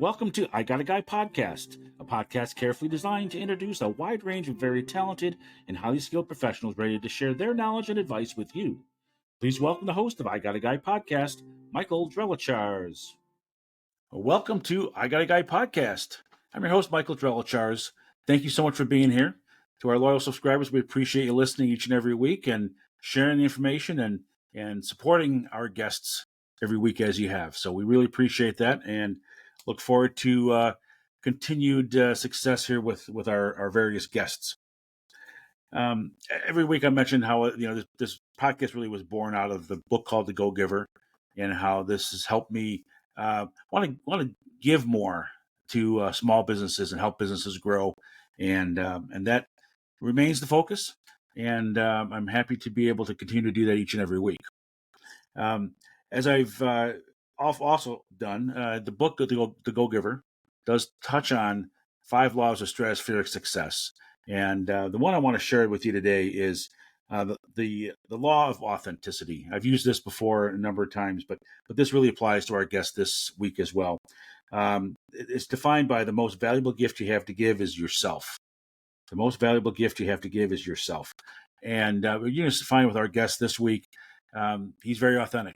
Welcome to I Got a Guy podcast, a podcast carefully designed to introduce a wide range of very talented and highly skilled professionals ready to share their knowledge and advice with you. Please welcome the host of I Got a Guy podcast, Michael Drelichars. Welcome to I Got a Guy podcast. I'm your host, Michael Drelichars. Thank you so much for being here. To our loyal subscribers, we appreciate you listening each and every week and sharing the information and supporting our guests every week as you have. So we really appreciate that and look forward to continued success here with our various guests. Every week I mentioned how this podcast really was born out of the book called The Go-Giver, and how this has helped me want to give more to small businesses and help businesses grow, and that remains the focus. And I'm happy to be able to continue to do that each and every week. As I've also done, the book The Go-Giver does touch on 5 laws of stratospheric success. And the one I want to share with you today is the law of authenticity. I've used this before a number of times, but this really applies to our guest this week as well. It's defined by the most valuable gift you have to give is yourself. The most valuable gift you have to give is yourself. And you're going to find with our guest this week, he's very authentic.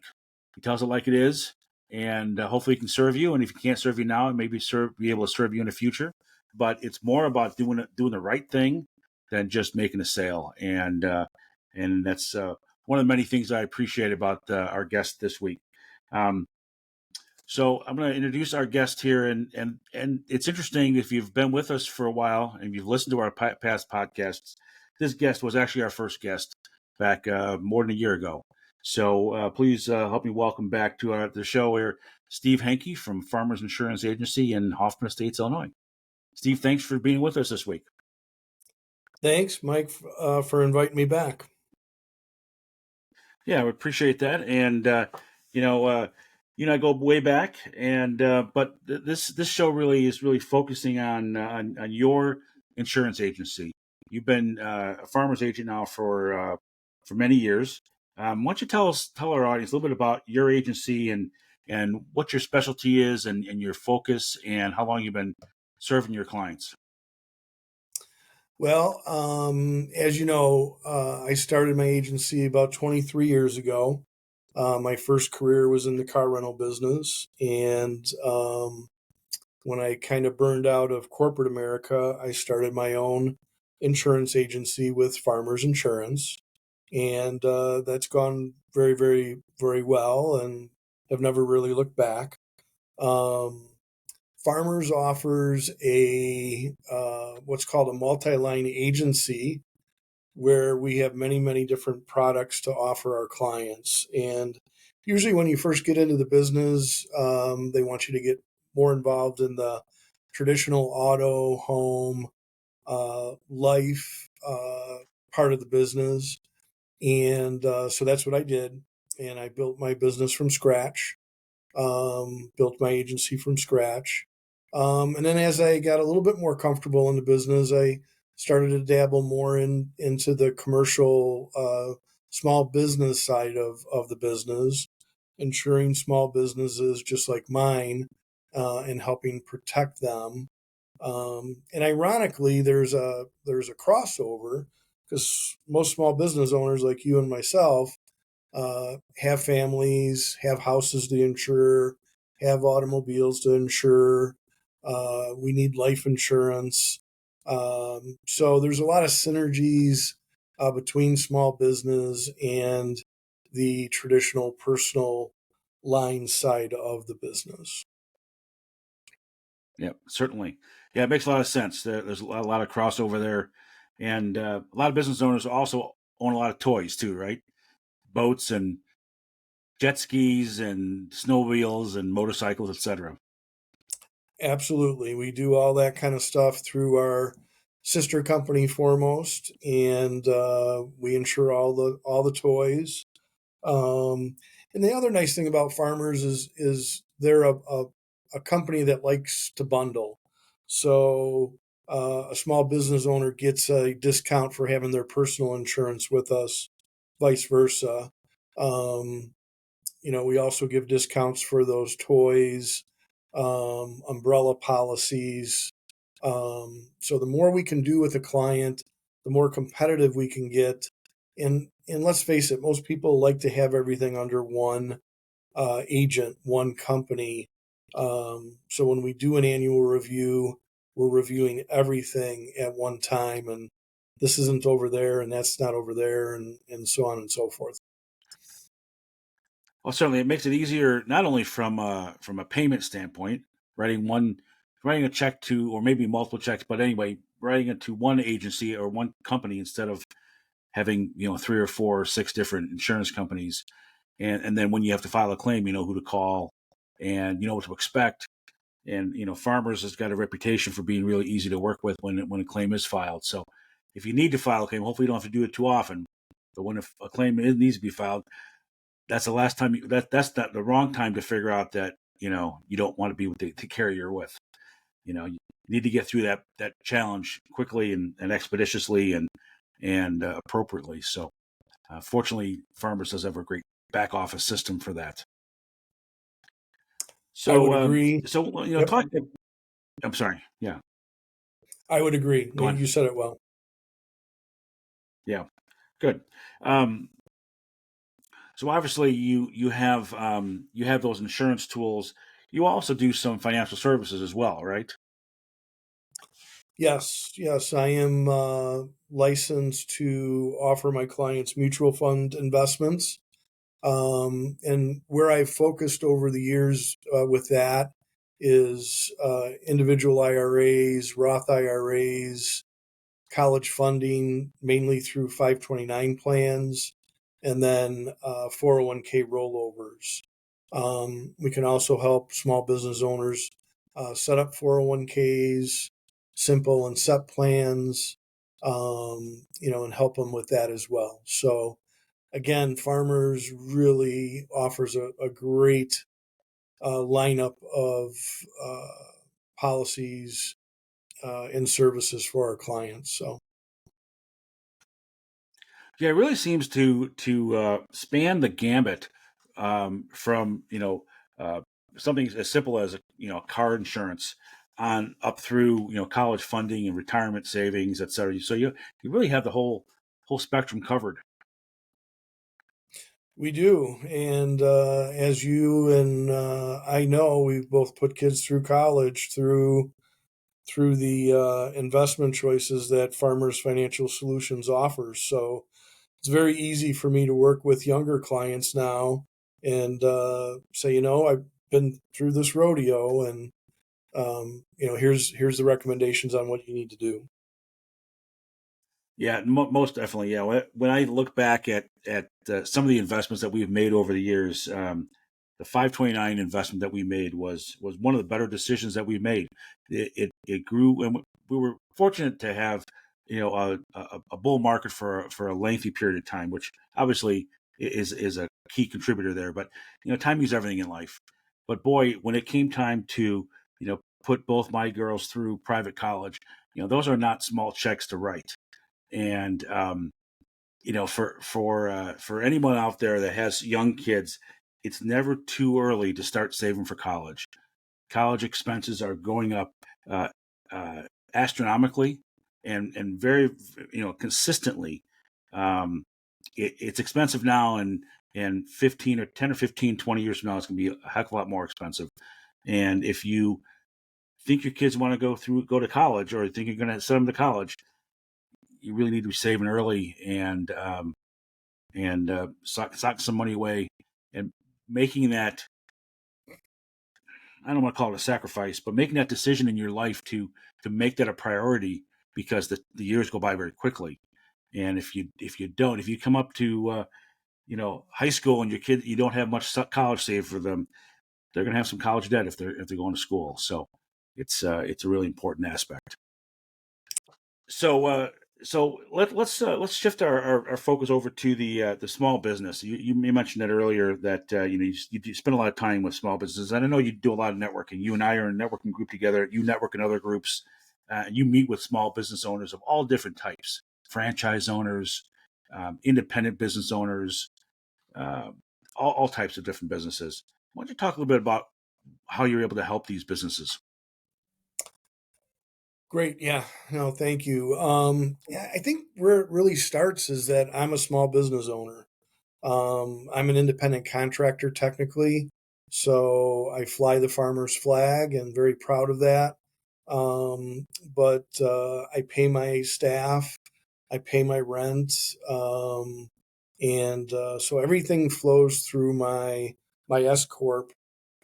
He tells it like it is, and hopefully he can serve you. And if he can't serve you now, maybe be able to serve you in the future. But it's more about doing the right thing than just making a sale. And that's one of the many things I appreciate about our guest this week. So I'm going to introduce our guest here, and it's interesting if you've been with us for a while and you've listened to our past podcasts. This guest was actually our first guest back more than a year ago. So please help me welcome back to the show here, Steve Henke from Farmers Insurance Agency in Hoffman Estates, Illinois. Steve, thanks for being with us this week. Thanks, Mike, for inviting me back. Yeah, we appreciate that. And you and I go way back, and but this show really is focusing on your insurance agency. You've been a farmer's agent now for many years. Why don't you tell our audience a little bit about your agency and what your specialty is and your focus and how long you've been serving your clients? Well, as you know, I started my agency about 23 years ago. My first career was in the car rental business. And when I kind of burned out of corporate America, I started my own insurance agency with Farmers Insurance. And that's gone very, very, very well, and have never really looked back. Farmers offers a what's called a multi-line agency, where we have many, many different products to offer our clients. And usually when you first get into the business, they want you to get more involved in the traditional auto, home, life part of the business. And so that's what I did. And I built my business from scratch, built my agency from scratch. And then as I got a little bit more comfortable in the business, I started to dabble more into the commercial small business side of the business, insuring small businesses just like mine, and helping protect them. And ironically, there's a crossover, because most small business owners like you and myself have families, have houses to insure, have automobiles to insure. We need life insurance. So there's a lot of synergies between small business and the traditional personal line side of the business. Yeah, certainly. Yeah, it makes a lot of sense. There's a lot of crossover there. And a lot of business owners also own a lot of toys too, right? Boats and jet skis and snowmobiles and motorcycles, etc. Absolutely. We do all that kind of stuff through our sister company Foremost, and we insure all the toys. And the other nice thing about Farmers is they're a company that likes to bundle. So a small business owner gets a discount for having their personal insurance with us, vice versa. We also give discounts for those toys. umbrella policies. So the more we can do with a client, the more competitive we can get. And let's face it, most people like to have everything under one agent, one company. So when we do an annual review, we're reviewing everything at one time, and this isn't over there, and that's not over there, and so on and so forth. Well, certainly it makes it easier not only from a payment standpoint, writing a check to, or maybe multiple checks, but anyway, writing it to one agency or one company instead of having three or four or six different insurance companies, and then when you have to file a claim, you know who to call, and you know what to expect. And Farmers has got a reputation for being really easy to work with when a claim is filed. So if you need to file a claim, hopefully you don't have to do it too often. But when a claim needs to be filed, that's the last time that's not the wrong time to figure out that you don't want to be with the carrier you're with. You need to get through that challenge quickly and expeditiously and appropriately. So fortunately, Farmers does have a great back office system for that. I would So agree. Yep. talk. I'm sorry. Yeah, I would agree. go on. You said it well. Yeah, good. Um, so obviously you have those insurance tools. You also do some financial services as well, right? Yes, I am licensed to offer my clients mutual fund investments. And where I've focused over the years with that is individual IRAs, Roth IRAs, college funding, mainly through 529 plans, and then 401k rollovers. We can also help small business owners set up 401ks, simple and set plans, and help them with that as well. So, again, Farmers really offers a great lineup of policies and services for our clients. So, Yeah, it really seems to span the gambit from uh, something as simple as car insurance on up through college funding and retirement savings, et cetera. So you really have the whole spectrum covered. we do. And as you and I know, we've both put kids through college through the investment choices that Farmers Financial Solutions offers. So it's very easy for me to work with younger clients now and say, I've been through this rodeo, and here's the recommendations on what you need to do. Yeah, most definitely. Yeah, when I look back at some of the investments that we've made over the years, the 529 investment that we made was one of the better decisions that we made. It grew, and we were fortunate to have a bull market for a lengthy period of time, which obviously is a key contributor there. But timing is everything in life. But boy, when it came time to put both my girls through private college, those are not small checks to write. And for anyone out there that has young kids, it's never too early to start saving for college. College expenses are going up uh, uh, astronomically and very consistently. Um, it's expensive now, and 15 or 10 or 15, 20 years from now, it's going to be a heck of a lot more expensive. And if you think your kids want to go to college, or think you're going to send them to college, you really need to be saving early and sock some money away and making that, I don't want to call it a sacrifice, but making that decision in your life to make that a priority, because the years go by very quickly. And if you come up to high school and you don't have much college saved for them, they're going to have some college debt if they're going to school. So it's a really important aspect. So let's shift our focus over to the small business. You mentioned that earlier, that you spend a lot of time with small businesses, and I know you do a lot of networking. You and I are in a networking group together. You network in other groups. You meet with small business owners of all different types: franchise owners, independent business owners, uh, all types of different businesses. Why don't you talk a little bit how you're able to help these businesses. Great. Yeah. No, thank you. Yeah, I think where it really starts is that I'm a small business owner. I'm an independent contractor technically, so I fly the farmer's flag and very proud of that. But I pay my staff, I pay my rent, and so everything flows through my S corp.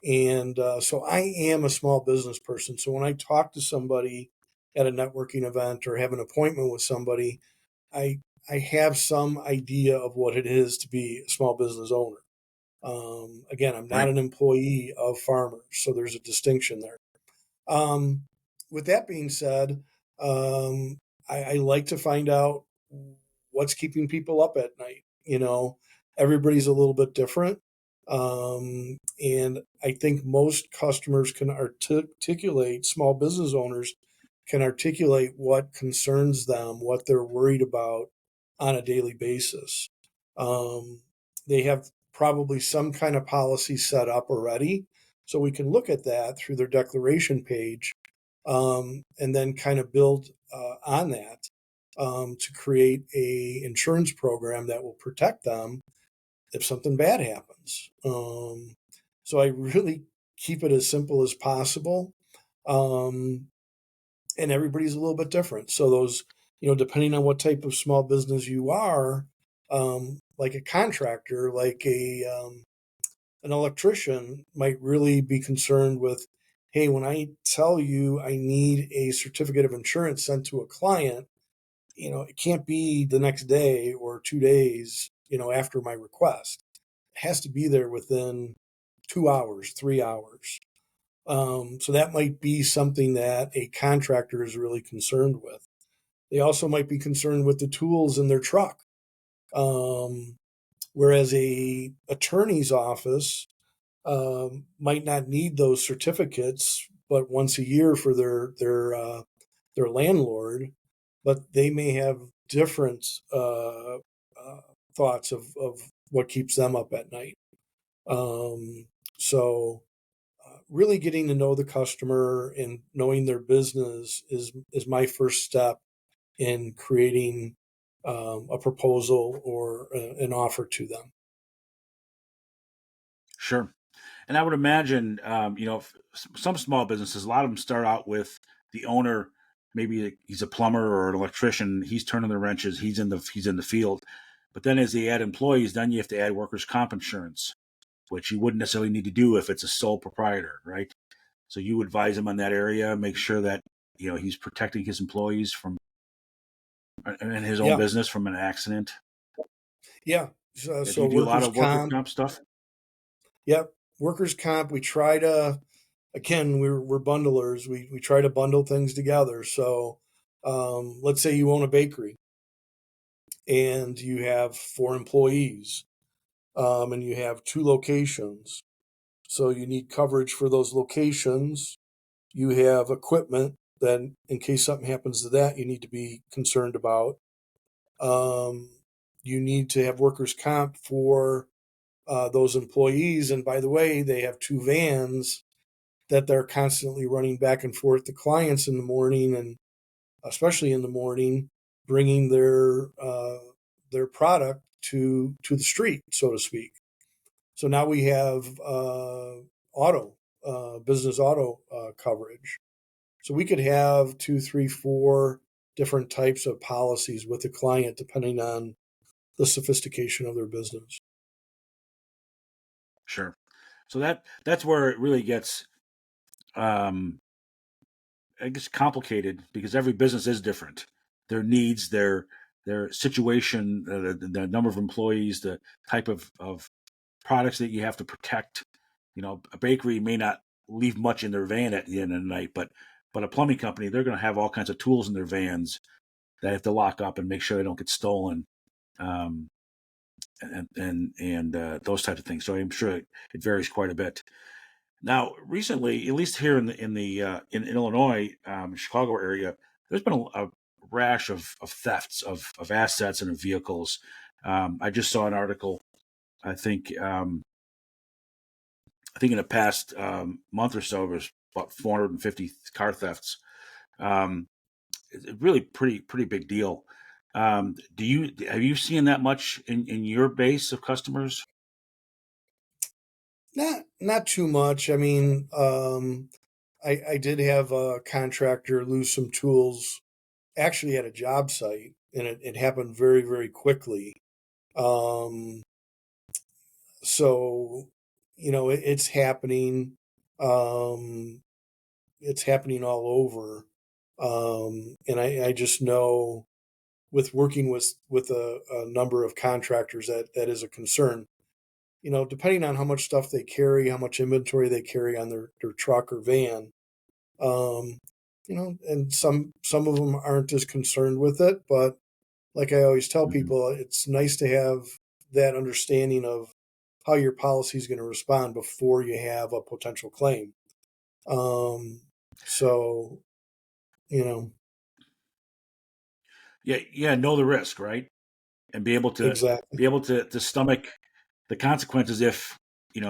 And so I am a small business person. So when I talk to somebody at a networking event or have an appointment with somebody, I I have some idea of what it is to be a small business owner. Again, I'm not Right. an employee of farmers, so there's a distinction there. Um, with that being said, I like to find out what's keeping people up at night. Everybody's a little bit different. And I think most customers can articulate, small business owners can articulate what concerns them, what they're worried about on a daily basis. Um, they have probably some kind of policy set up already, so we can look at that through their declaration page, and then kind of build on that, to create a insurance program that will protect them if something bad happens. So I really keep it as simple as possible. Um, and everybody's a little bit different. So those, depending on what type of small business you are, like a contractor, like an electrician might really be concerned with, hey, when I tell you I need a certificate of insurance sent to a client, it can't be the next day or 2 days, after my request. It has to be there within 2 hours, 3 hours. So that might be something that a contractor is really concerned with. They also might be concerned with the tools in their truck. Um, Whereas a attorney's office might not need those certificates, but once a year for their landlord. But they may have different thoughts of what keeps them up at night. So really getting to know the customer and knowing their business is my first step in creating a proposal or an offer to them. Sure. And I would imagine, some small businesses, a lot of them start out with the owner. Maybe he's a plumber or an electrician. He's turning the wrenches. He's in the field. But then as they add employees, then you have to add workers' comp insurance, which you wouldn't necessarily need to do if it's a sole proprietor, right? So you advise him on that area, make sure that he's protecting his employees from and his own Yeah, business from an accident. yeah. So, Do so you do a lot workers of workers' comp. comp stuff? Yep, workers comp. We try to, again, we're bundlers. We try to bundle things together. So let's say you own a bakery and you have 4 employees, and you have 2 locations. So you need coverage for those locations. You have equipment that, in case something happens to that, you need to be concerned about. Um, you need to have workers' comp for those employees. And by the way, they have 2 vans that they're constantly running back and forth to clients in the morning, and especially in the morning, bringing their product to the street, so to speak. So now we have auto business auto coverage. So we could have two, three, four different types of policies with the client depending on the sophistication of their business. Sure. So that's where it really gets, um, I guess, complicated because every business is different. Their needs, their situation, the number of employees, the type of products that you have to protect. A bakery may not leave much in their van at the end of the night, but a plumbing company, they're going to have all kinds of tools in their vans that have to lock up and make sure they don't get stolen, um, and those types of things. So I'm sure it varies quite a bit. Now, recently, at least here in Illinois, Chicago area, there's been a rash of thefts of assets and of vehicles. I just saw an article. I think I think in the past month or so, there's about 450 car thefts. Um, it's really pretty big deal. Do you have you seen that much in your base of customers? Not too much. I mean, I did have a contractor lose some tools actually at a job site, and it happened very, very quickly. Um, so, it's happening. Um, it's happening all over. And I just know with working with a number of contractors that is a concern. Depending on how much stuff they carry, how much inventory they carry on their truck or van, um, and some of them aren't as concerned with it, but like I always tell Mhm. people, it's nice to have that understanding of how your policy is going to respond before you have a potential claim. Um, so, you know, Yeah, yeah, know the risk, right? And exactly. be able to stomach the consequences if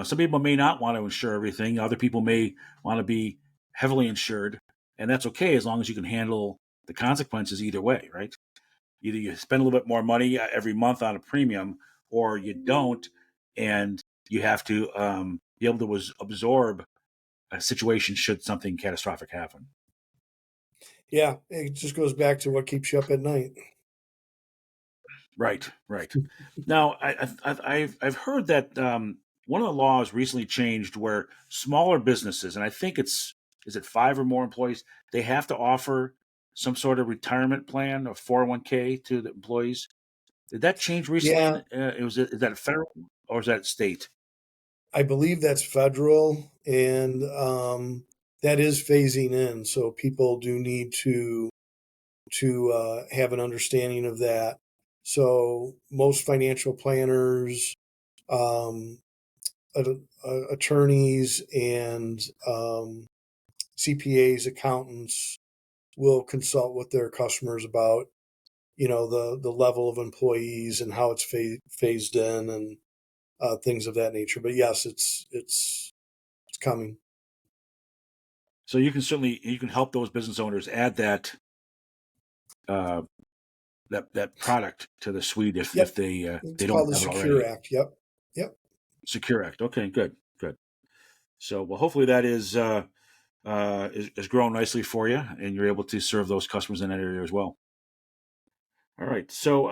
some people may not want to insure everything, other people may want to be heavily insured, and that's okay as long as you can handle the consequences either way, right? Either you spend a little bit more money every month on a premium, or you don't, and you have to be able to absorb a situation should something catastrophic happen. Yeah, it just goes back to what keeps you up at night. Right, right. Now, I've heard that one of the laws recently changed where smaller businesses, and I think it's is it 5 or more employees, they have to offer some sort of retirement plan or 401k to the employees. Did that change recently? Yeah, Is that federal or is that state? I believe that's federal, and that is phasing in. So people do need to have an understanding of that. So most financial planners, um, attorneys, and CPAs, accountants will consult with their customers about the level of employees and how it's phased in and things of that nature. But yes, it's coming. So you can help those business owners add uh, that product to the suite if Yep, it's they don't called the have it Secure already. Act. Yep, yep. Secure Act. Okay, good, good. So well, hopefully that is growing nicely for you, and you're able to serve those customers in that area as well. All right. So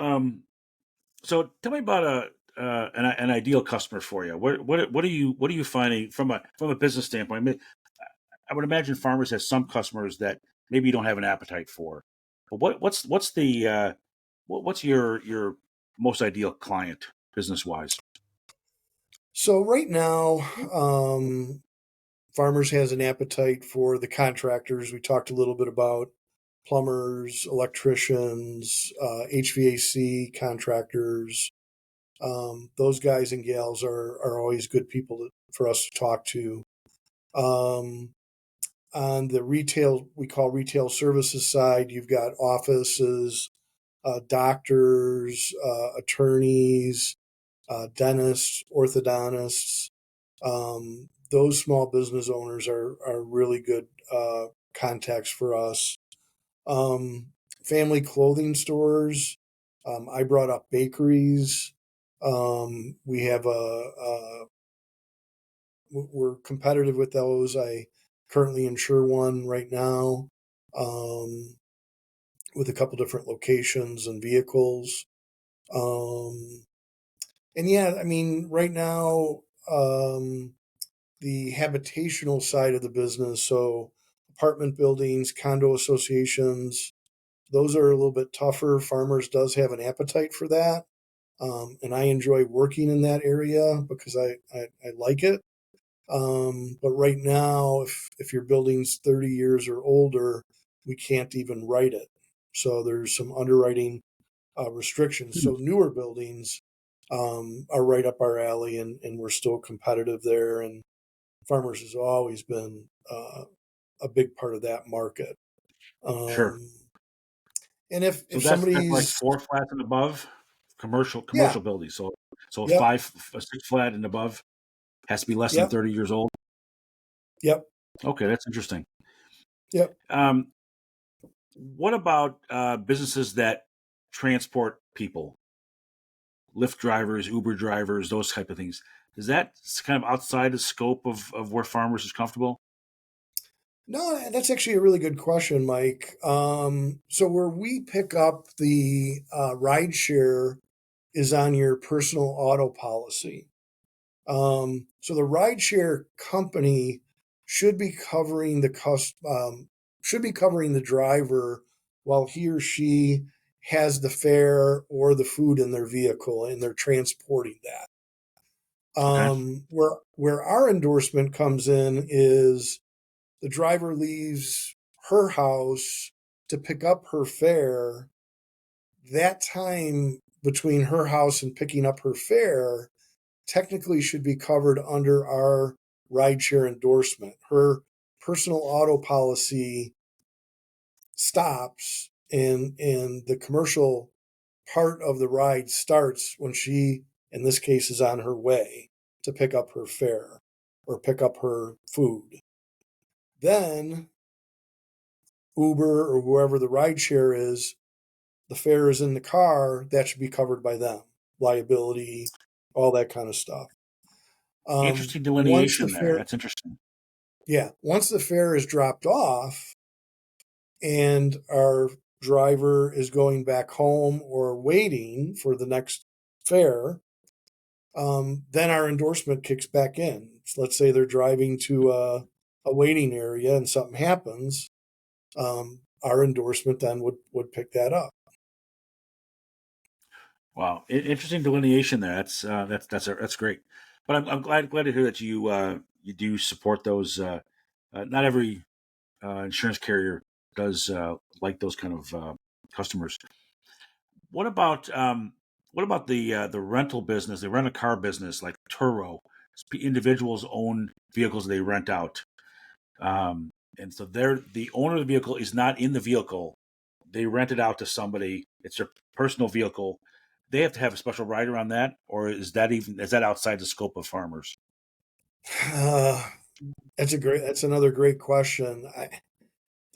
tell me about an ideal customer for you. What are you finding from a business standpoint? I mean, I would imagine farmers have some customers that maybe you don't have an appetite for. But what's the what's your most ideal client business wise? So right now, farmers has an appetite for the contractors. We talked a little bit about plumbers, electricians, HVAC contractors. Those guys and gals are always good people for us to talk to. Um, on the retail, we call retail services side, you've got offices, doctors, attorneys, dentists, orthodontists. Those small business owners are really good contacts for us. Um, Family clothing stores. I brought up bakeries. We have we're competitive with those. I currently insure one right now, um, with a couple different locations and vehicles. Um, and yeah, I mean, right now, the habitational side of the business, so apartment buildings, condo associations, those are a little bit tougher. Farmers does have an appetite for that. And I enjoy working in that area because I like it. But right now, if your building's 30 years or older, we can't even write it. So there's some underwriting restrictions. Hmm, So newer buildings are right up our alley, and we're still competitive there. And farmers has always been a big part of that market. sure. Um, and if So that's like somebody's 4 flats and above, yeah, commercial buildings. So yep, a 6 flat and above. Has to be less than Yep. 30 years old. Yep. Okay, that's interesting. Yep. Um, what about businesses that transport people, Lyft drivers, Uber drivers, those type of things? Is that kind of outside the scope of where farmers is comfortable? No, that's actually a really good question, Mike. So where we pick up the ride share is on your personal auto policy. So the rideshare company should be covering should be covering the driver while he or she has the fare or the food in their vehicle and they're transporting that. Okay, Where our endorsement comes in is the driver leaves her house to pick up her fare. That time between her house and picking up her fare technically should be covered under our rideshare endorsement. Her personal auto policy stops and the commercial part of the ride starts when she, in this case, is on her way to pick up her fare or pick up her food. Then Uber or whoever the rideshare is, the fare is in the car, that should be covered by them. Liability, all that kind of stuff. interesting Once the delineation there. fare That's interesting. Yeah, once the fare is dropped off and our driver is going back home or waiting for the next fare, then our endorsement kicks back in. So let's say they're driving to a waiting area and something happens, our endorsement then would pick that up. Wow, interesting delineation there. That's great. But I'm glad to hear that you do support those. Not every insurance carrier does like those kind of customers. What about the rental business, the rent a car business like Turo? Individuals own vehicles they rent out, and so the owner of the vehicle is not in the vehicle. They rent it out to somebody. It's their personal vehicle. They have to have a special rider on that, or is that outside the scope of farmers? Uh, that's another great question.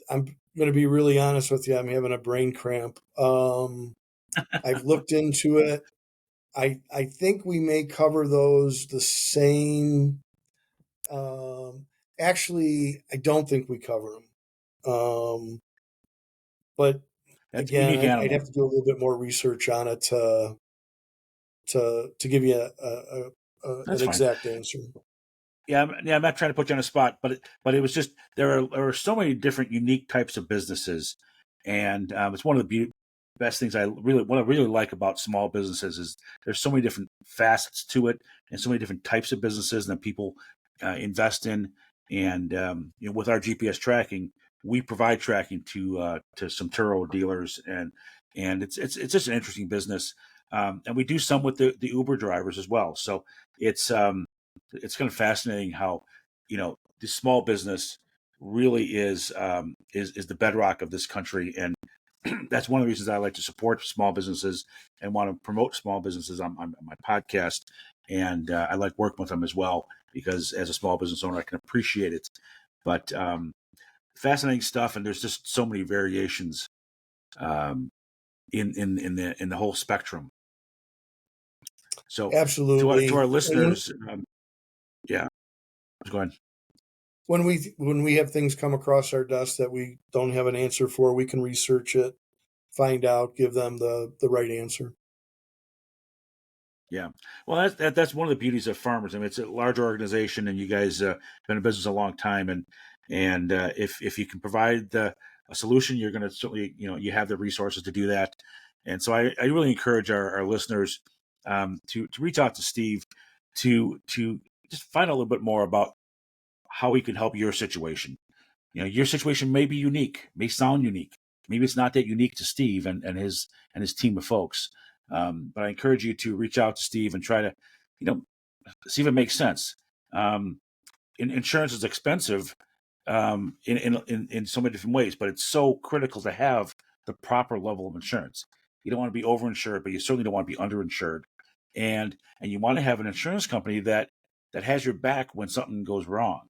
I'm going to be really honest with you. I'm having a brain cramp. I've looked into it. I think we may cover those the same. Um, Actually, I don't think we cover them. But That's a again, unique I'd animal. have to do a little bit more research on it to give you an That's fine. exact answer. Yeah. I'm not trying to put you on a spot, but it was just there are so many different unique types of businesses, and it's one of the best things what I really like about small businesses is there's so many different facets to it, and so many different types of businesses that people invest in, and with our GPS tracking, we provide tracking to some Turo dealers, and it's just an interesting business, and we do some with the Uber drivers as well. So it's it's kind of fascinating how the small business really is the bedrock of this country, and that's one of the reasons I like to support small businesses and want to promote small businesses on my podcast, and I like working with them as well because as a small business owner I can appreciate it. But fascinating stuff, and there's just so many variations um, in the whole spectrum. So to our Absolutely. listeners, yeah, go ahead. When we have things come across our desk that we don't have an answer for, we can research it, find out, give them the right answer. Yeah, well, that's one of the beauties of farmers. I mean, it's a large organization, and you guys been in business a long time, and if you can provide a solution, you're going to certainly you have the resources to do that. And so I really encourage our listeners to reach out to Steve to just find out a little bit more about how he can help your situation. Your situation may be unique, may sound unique. Maybe it's not that unique to Steve and his team of folks. But I encourage you to reach out to Steve and try to, you know, see if it makes sense. Um, Insurance is expensive in so many different ways, but it's so critical to have the proper level of insurance. You don't want to be overinsured, but you certainly don't want to be underinsured, and you want to have an insurance company that that has your back when something goes wrong.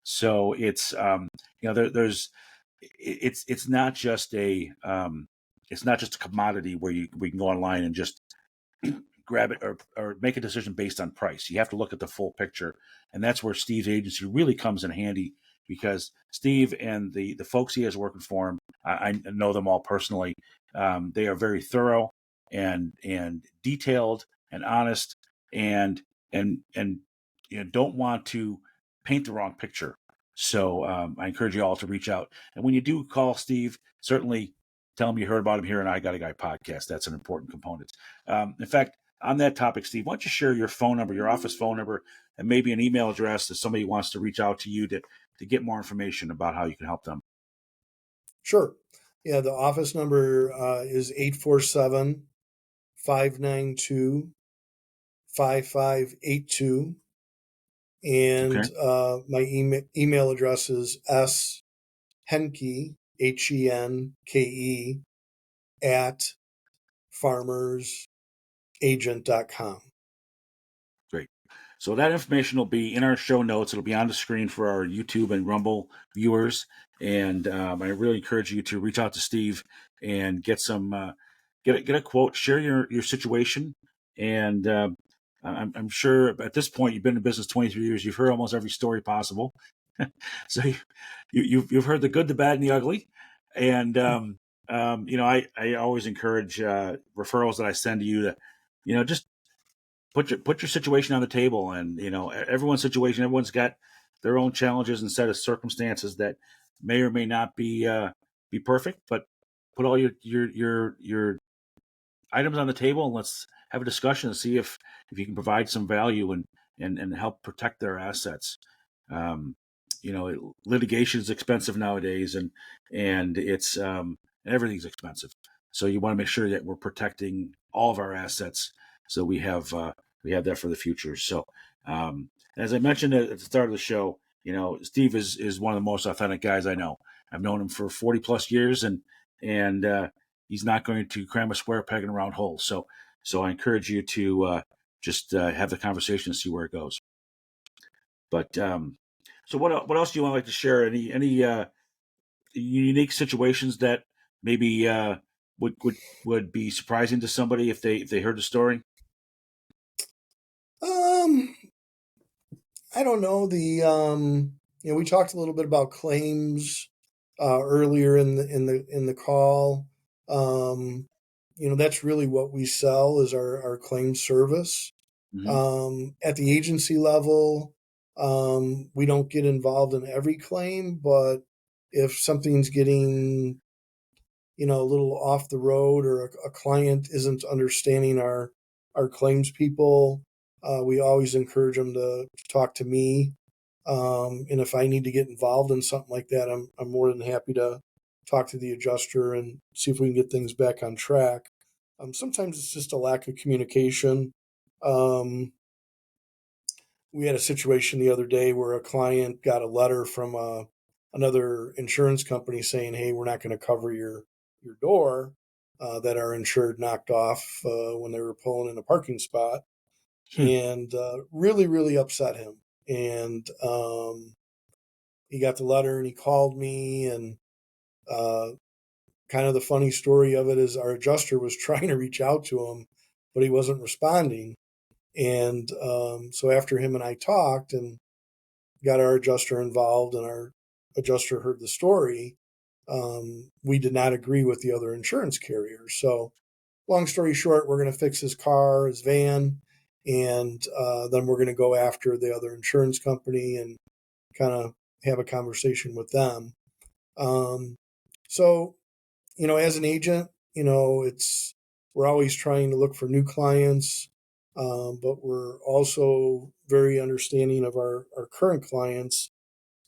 So it's it's not just a commodity where we can go online and just grab it or make a decision based on price. You have to look at the full picture, and that's where Steve's agency really comes in handy, because Steve and the folks he has working for him, I know them all personally. They are very thorough and detailed and honest, and don't want to paint the wrong picture. So I encourage you all to reach out, and when you do call Steve, certainly tell him you heard about him here on I Got a Guy podcast. That's an important component. In fact, on that topic, Steve, why don't you share your phone number, your office phone number, and maybe an email address if somebody wants to reach out to you to get more information about how you can help them. Sure. Yeah, the office number is 847-592-5582. And Okay. my email address is shenke, HENKE, at farmersagent.com. Great. So that information will be in our show notes. It'll be on the screen for our YouTube and Rumble viewers. And I really encourage you to reach out to Steve and get some get a quote, share your situation. And I'm sure at this point you've been in business 23 years. You've heard almost every story possible. So you've heard the good, the bad, and the ugly. And I always encourage referrals that I send to you to just put your situation on the table. And everyone's situation, everyone's got their own challenges and set of circumstances that may or may not be perfect, but put all your items on the table, and let's have a discussion and see if you can provide some value and help protect their assets. Litigation is expensive nowadays, and it's everything's expensive. So you want to make sure that we're protecting all of our assets, so we have that for the future. So as I mentioned at the start of the show, Steve is one of the most authentic guys I know. I've known him for 40 plus years, and he's not going to cram a square peg in a round hole. So I encourage you to just have the conversation and see where it goes. But so what else do you want to like to share? Any unique situations that maybe would be surprising to somebody if they heard the story? I don't know. We talked a little bit about claims earlier in the call. That's really what we sell is our claim service. Mm-hmm. At the agency level, we don't get involved in every claim, but if something's getting a little off the road, or a client isn't understanding our claims people, we always encourage them to talk to me. And if I need to get involved in something like that, I'm more than happy to talk to the adjuster and see if we can get things back on track. Sometimes it's just a lack of communication. We had a situation the other day where a client got a letter from another insurance company saying, "Hey, we're not going to cover your door," that our insured knocked off when they were pulling in a parking spot, and really, really upset him. And he got the letter and he called me, and kind of the funny story of it is our adjuster was trying to reach out to him, but he wasn't responding. And so after him and I talked and got our adjuster involved, and our adjuster heard the story, we did not agree with the other insurance carrier. So long story short, we're going to fix his car, his van, and then we're going to go after the other insurance company and kind of have a conversation with them. So, as an agent, we're always trying to look for new clients, but we're also very understanding of our current clients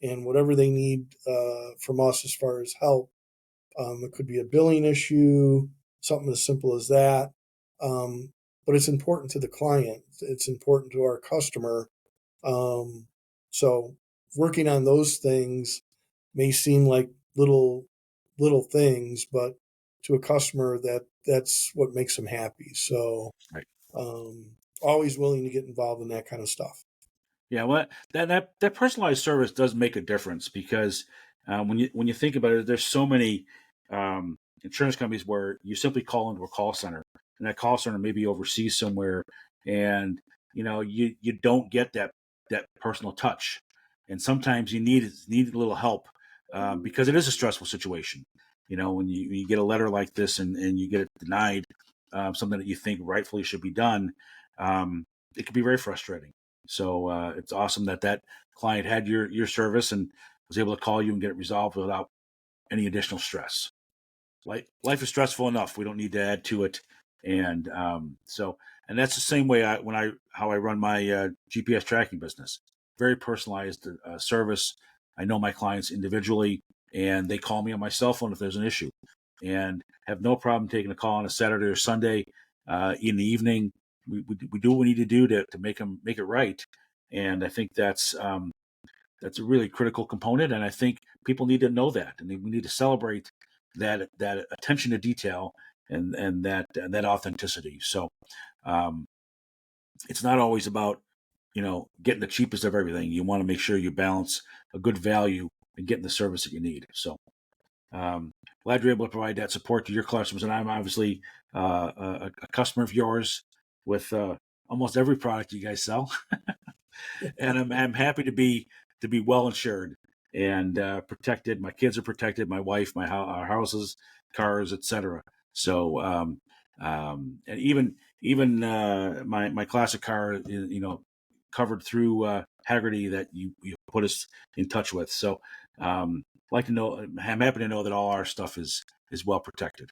and whatever they need from us as far as help. It could be a billing issue, something as simple as that. But it's important to the client. It's important to our customer. So working on those things may seem like little things, but to a customer, that's what makes them happy. So Right. always willing to get involved in that kind of stuff. Yeah, well, that personalized service does make a difference because when you think about it, there's so many insurance companies where you simply call into a call center, and that call center may be overseas somewhere, and you don't get that personal touch, and sometimes you need a little help because it is a stressful situation. When you get a letter like this and you get it denied, something that you think rightfully should be done, it can be very frustrating. So it's awesome that client had your service and was able to call you and get it resolved without any additional stress. Life is stressful enough. We don't need to add to it. And and that's the same way how I run my GPS tracking business. Very personalized service. I know my clients individually, and they call me on my cell phone if there's an issue, and have no problem taking a call on a Saturday or Sunday in the evening. We do what we need to do to make it right, and I think that's a really critical component, and I think people need to know that, and we need to celebrate that attention to detail and that authenticity. So um, it's not always about getting the cheapest of everything. You want to make sure you balance a good value and getting the service that you need. So um, glad you're able to provide that support to your customers, and I'm obviously a customer of yours with almost every product you guys sell. And I'm happy to be well insured and protected. My kids are protected. My wife, our houses, cars, etc. So and even my classic car, covered through Haggerty that you put us in touch with. So like to know, I'm happy to know that all our stuff is well protected.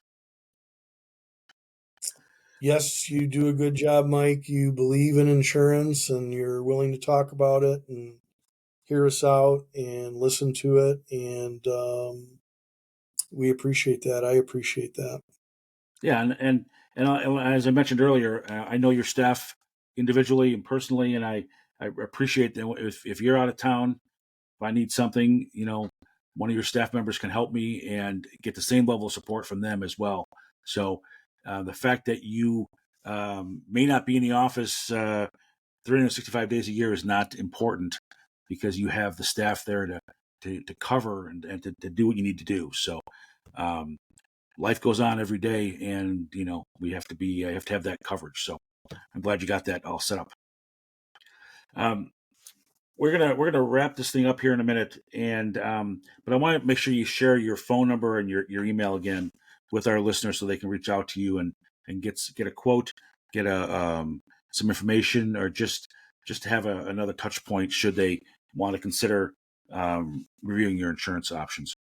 Yes, you do a good job, Mike. You believe in insurance and you're willing to talk about it and hear us out and listen to it. And we appreciate that. I appreciate that. Yeah, and as I mentioned earlier, I know your staff individually and personally, and I appreciate that if you're out of town, if I need something, one of your staff members can help me and get the same level of support from them as well. So the fact that you may not be in the office 365 days a year is not important because you have the staff there to cover and to do what you need to do. So um, life goes on every day, and we have to be have to have that coverage. So I'm glad you got that all set up. Um, we're gonna wrap this thing up here in a minute, and but I want to make sure you share your phone number and your email again with our listeners so they can reach out to you and get a quote, get a some information, or just to have another touch point should they want to consider reviewing your insurance options.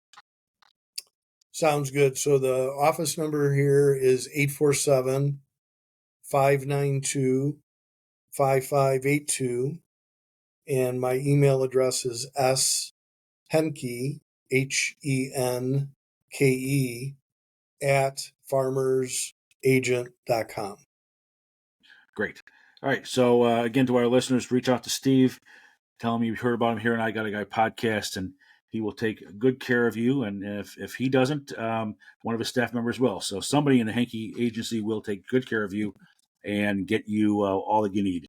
Sounds good. So the office number here is 847 592 5582. And my email address is shenke, HENKE, at farmersagent.com. Great. All right. So again, to our listeners, reach out to Steve. Tell him you heard about him here and I Got a Guy podcast, and he will take good care of you. And if he doesn't, one of his staff members will. So somebody in the Henke agency will take good care of you and get you all that you need.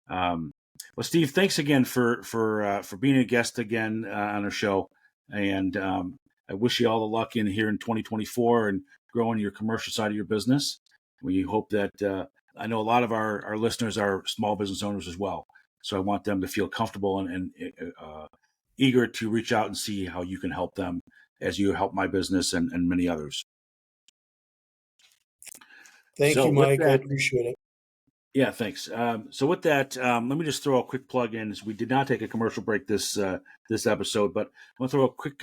Well, Steve, thanks again for being a guest again on our show, and I wish you all the luck in here in 2024 and growing your commercial side of your business. We hope that I know a lot of our listeners are small business owners as well, so I want them to feel comfortable and eager to reach out and see how you can help them as you help my business and many others. Thank So you, with Mike. I that, appreciate it. yeah, thanks. So with that, let me just throw a quick plug in. We did not take a commercial break this episode, but I want to throw a quick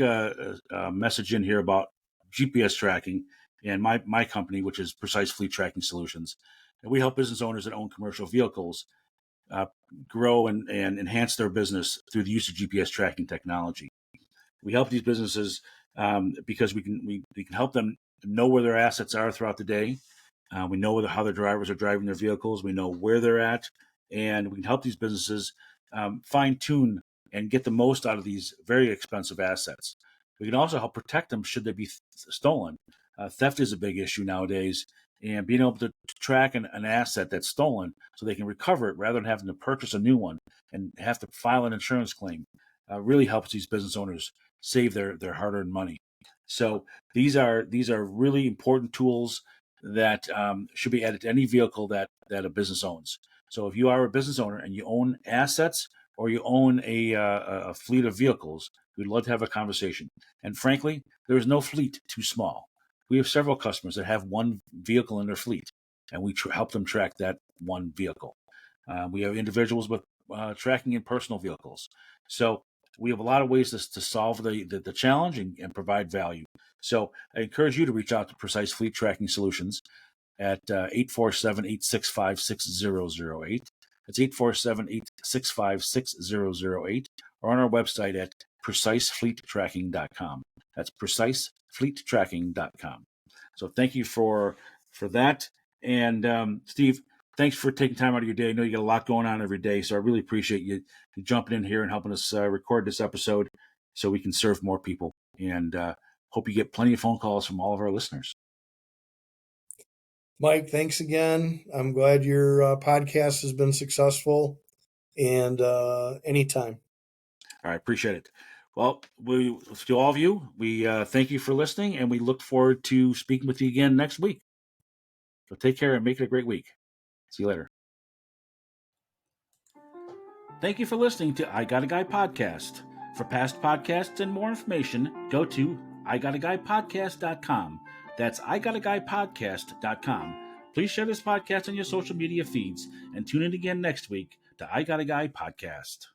message in here about GPS tracking and my company, which is Precise Fleet Tracking Solutions. And we help business owners that own commercial vehicles uh, grow and enhance their business through the use of GPS tracking technology. We help these businesses because we can help them know where their assets are throughout the day. We know how their drivers are driving their vehicles. We know where they're at, and we can help these businesses fine tune and get the most out of these very expensive assets. We can also help protect them should they be stolen. Theft is a big issue nowadays, and being able to track an asset that's stolen so they can recover it rather than having to purchase a new one and have to file an insurance claim really helps these business owners save their hard-earned money. So these are really important tools that should be added to any vehicle that a business owns. So if you are a business owner and you own assets or you own a fleet of vehicles, we'd love to have a conversation. And frankly, there is no fleet too small. We have several customers that have one vehicle in their fleet, and we help them track that one vehicle. We have individuals with tracking in personal vehicles. So we have a lot of ways to solve the challenge and provide value. So I encourage you to reach out to Precise Fleet Tracking Solutions at 847-865-6008. That's 847-865-6008, or on our website at precisefleettracking.com. That's precisefleettracking.com. So thank you for that. And Steve, thanks for taking time out of your day. I know you got a lot going on every day, so I really appreciate you jumping in here and helping us record this episode so we can serve more people. And hope you get plenty of phone calls from all of our listeners. Mike, thanks again. I'm glad your podcast has been successful, and anytime. All right, appreciate it. Well, to all of you, we thank you for listening, and we look forward to speaking with you again next week. So take care and make it a great week. See you later. Thank you for listening to I Got a Guy podcast. For past podcasts and more information, go to igotaguypodcast.com. That's igotaguypodcast.com. Please share this podcast on your social media feeds and tune in again next week to I Got a Guy podcast.